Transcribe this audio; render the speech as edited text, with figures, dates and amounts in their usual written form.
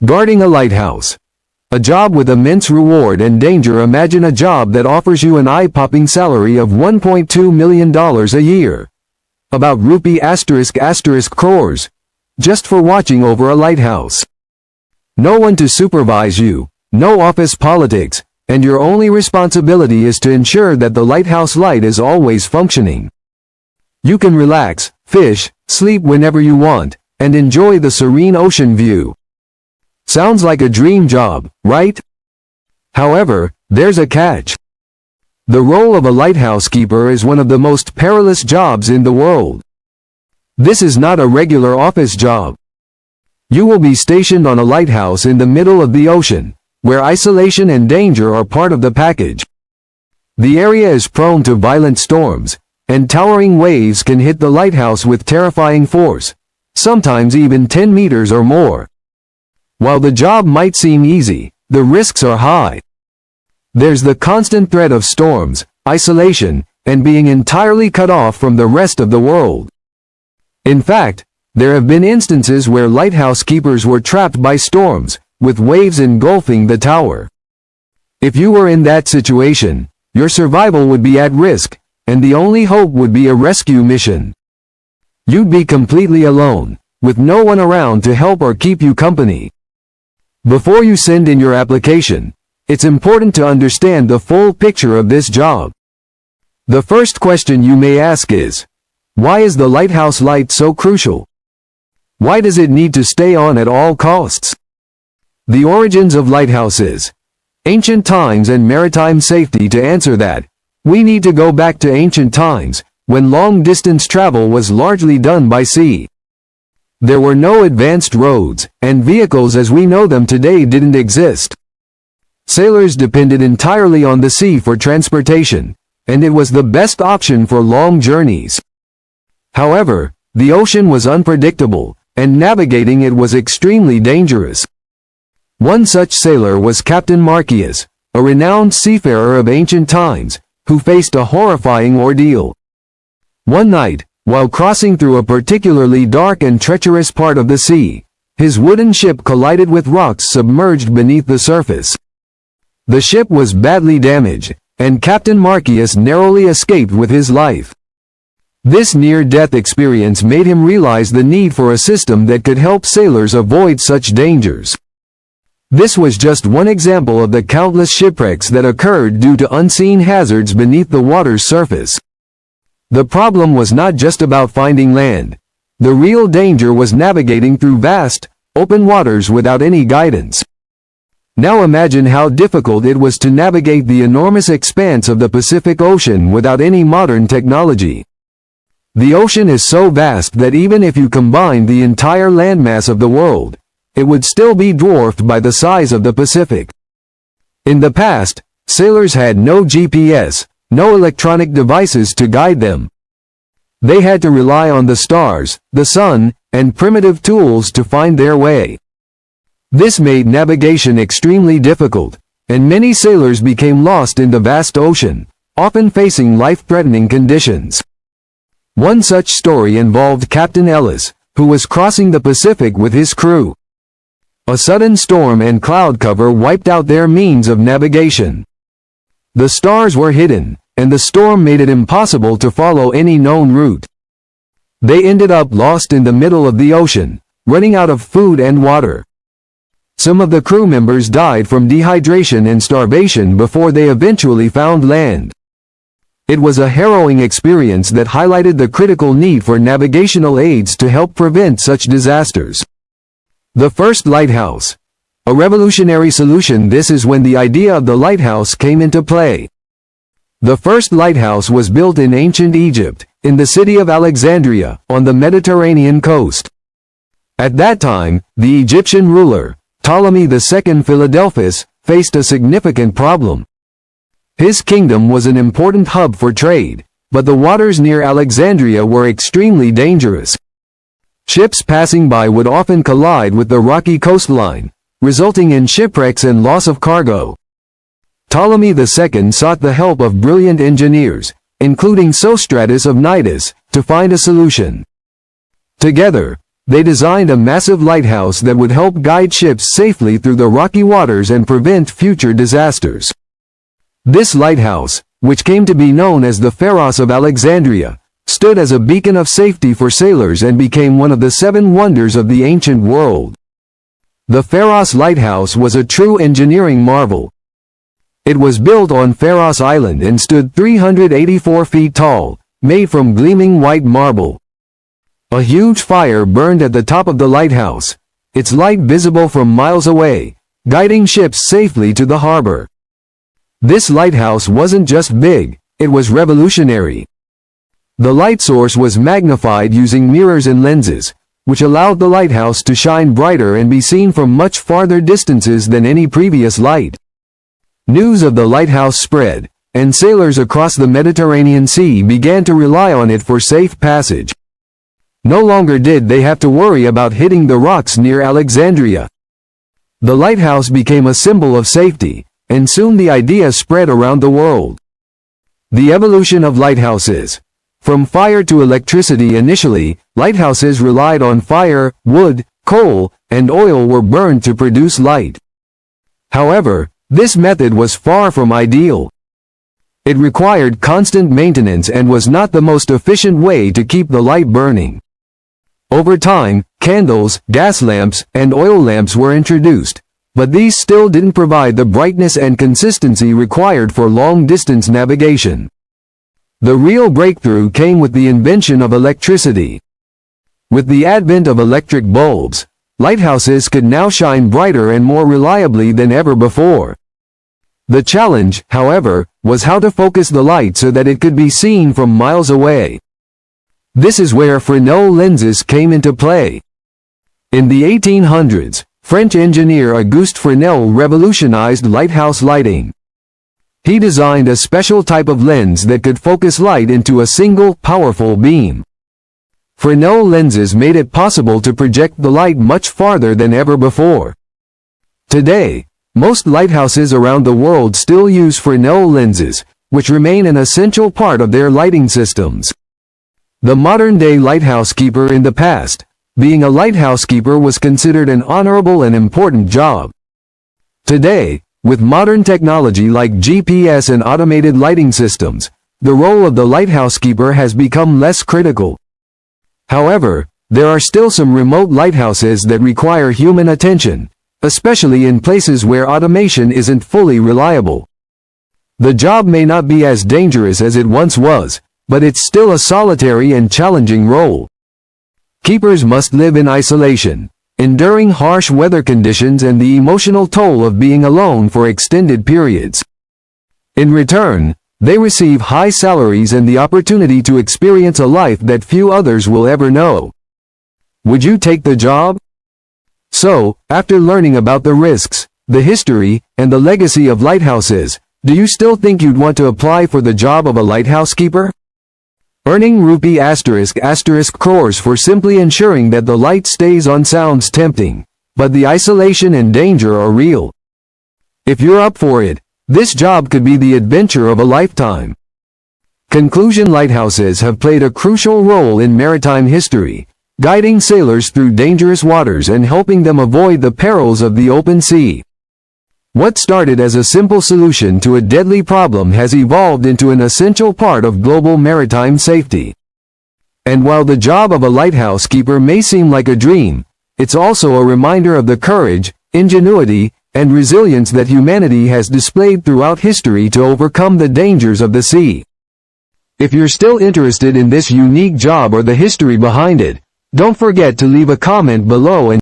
Guarding a lighthouse. A job with immense reward and danger. Imagine a job that offers you an eye-popping salary of $1.2 million a year. About rupee *** crores. Just for watching over a lighthouse. No one to supervise you, no office politics, and your only responsibility is to ensure that the lighthouse light is always functioning. You can relax, fish, sleep whenever you want, and enjoy the serene ocean view. Sounds like a dream job, right? However, there's a catch. The role of a lighthouse keeper is one of the most perilous jobs in the world. This is not a regular office job. You will be stationed on a lighthouse in the middle of the ocean, where isolation and danger are part of the package. The area is prone to violent storms, and towering waves can hit the lighthouse with terrifying force, sometimes even 10 meters or more. While the job might seem easy, the risks are high. There's the constant threat of storms, isolation, and being entirely cut off from the rest of the world. In fact, there have been instances where lighthouse keepers were trapped by storms, with waves engulfing the tower. If you were in that situation, your survival would be at risk, and the only hope would be a rescue mission. You'd be completely alone, with no one around to help or keep you company. Before you send in your application, it's important to understand the full picture of this job. The first question you may ask is, why is the lighthouse light so crucial? Why does it need to stay on at all costs? The origins of lighthouses, ancient times and maritime safety. To answer that, we need to go back to ancient times, when long-distance travel was largely done by sea. There were no advanced roads, and vehicles as we know them today didn't exist. Sailors depended entirely on the sea for transportation, and it was the best option for long journeys. However, the ocean was unpredictable, and navigating it was extremely dangerous. One such sailor was Captain Marcius, a renowned seafarer of ancient times, who faced a horrifying ordeal. One night, while crossing through a particularly dark and treacherous part of the sea, his wooden ship collided with rocks submerged beneath the surface. The ship was badly damaged, and Captain Marcius narrowly escaped with his life. This near-death experience made him realize the need for a system that could help sailors avoid such dangers. This was just one example of the countless shipwrecks that occurred due to unseen hazards beneath the water's surface. The problem was not just about finding land. The real danger was navigating through vast, open waters without any guidance. Now imagine how difficult it was to navigate the enormous expanse of the Pacific Ocean without any modern technology. The ocean is so vast that even if you combined the entire landmass of the world, it would still be dwarfed by the size of the Pacific. In the past, sailors had no GPS, no electronic devices to guide them. They had to rely on the stars, the sun, and primitive tools to find their way. This made navigation extremely difficult, and many sailors became lost in the vast ocean, often facing life-threatening conditions. One such story involved Captain Ellis, who was crossing the Pacific with his crew. A sudden storm and cloud cover wiped out their means of navigation. The stars were hidden, and the storm made it impossible to follow any known route. They ended up lost in the middle of the ocean, running out of food and water. Some of the crew members died from dehydration and starvation before they eventually found land. It was a harrowing experience that highlighted the critical need for navigational aids to help prevent such disasters. The first lighthouse. A revolutionary solution. This is when the idea of the lighthouse came into play. The first lighthouse was built in ancient Egypt, in the city of Alexandria, on the Mediterranean coast. At that time, the Egyptian ruler, Ptolemy II Philadelphus, faced a significant problem. His kingdom was an important hub for trade, but the waters near Alexandria were extremely dangerous. Ships passing by would often collide with the rocky coastline, resulting in shipwrecks and loss of cargo. Ptolemy II sought the help of brilliant engineers, including Sostratus of Cnidus, to find a solution. Together, They designed a massive lighthouse that would help guide ships safely through the rocky waters and prevent future disasters. This lighthouse, which came to be known as the Pharos of Alexandria, stood as a beacon of safety for sailors and became one of the 7 wonders of the ancient world. The Pharos Lighthouse was a true engineering marvel. It was built on Pharos Island and stood 384 feet tall, made from gleaming white marble. A huge fire burned at the top of the lighthouse, its light visible from miles away, guiding ships safely to the harbor. This lighthouse wasn't just big, it was revolutionary. The light source was magnified using mirrors and lenses, which allowed the lighthouse to shine brighter and be seen from much farther distances than any previous light. News of the lighthouse spread, and sailors across the Mediterranean Sea began to rely on it for safe passage. No longer did they have to worry about hitting the rocks near Alexandria. The lighthouse became a symbol of safety, and soon the idea spread around the world. The evolution of lighthouses. From fire to electricity. Initially, lighthouses relied on fire, wood, coal, and oil were burned to produce light. However, this method was far from ideal. It required constant maintenance and was not the most efficient way to keep the light burning. Over time, candles, gas lamps, and oil lamps were introduced, but these still didn't provide the brightness and consistency required for long-distance navigation. The real breakthrough came with the invention of electricity. With the advent of electric bulbs, lighthouses could now shine brighter and more reliably than ever before. The challenge, however, was how to focus the light so that it could be seen from miles away. This is where Fresnel lenses came into play. In the 1800s, French engineer Auguste Fresnel revolutionized lighthouse lighting. He designed a special type of lens that could focus light into a single, powerful beam. Fresnel lenses made it possible to project the light much farther than ever before. Today, most lighthouses around the world still use Fresnel lenses, which remain an essential part of their lighting systems. The modern-day lighthouse keeper. In the past, being a lighthouse keeper was considered an honorable and important job. Today, with modern technology like GPS and automated lighting systems, the role of the lighthouse keeper has become less critical. However, there are still some remote lighthouses that require human attention, especially in places where automation isn't fully reliable. The job may not be as dangerous as it once was, but it's still a solitary and challenging role. Keepers must live in isolation, enduring harsh weather conditions and the emotional toll of being alone for extended periods. In return, they receive high salaries and the opportunity to experience a life that few others will ever know. Would you take the job? So, after learning about the risks, the history, and the legacy of lighthouses, do you still think you'd want to apply for the job of a lighthouse keeper? Earning rupee *** crores for simply ensuring that the light stays on sounds tempting, but the isolation and danger are real. If you're up for it, this job could be the adventure of a lifetime. Conclusion: lighthouses have played a crucial role in maritime history, guiding sailors through dangerous waters and helping them avoid the perils of the open sea. What started as a simple solution to a deadly problem has evolved into an essential part of global maritime safety. And while the job of a lighthouse keeper may seem like a dream, it's also a reminder of the courage, ingenuity, and resilience that humanity has displayed throughout history to overcome the dangers of the sea. If you're still interested in this unique job or the history behind it, don't forget to leave a comment below and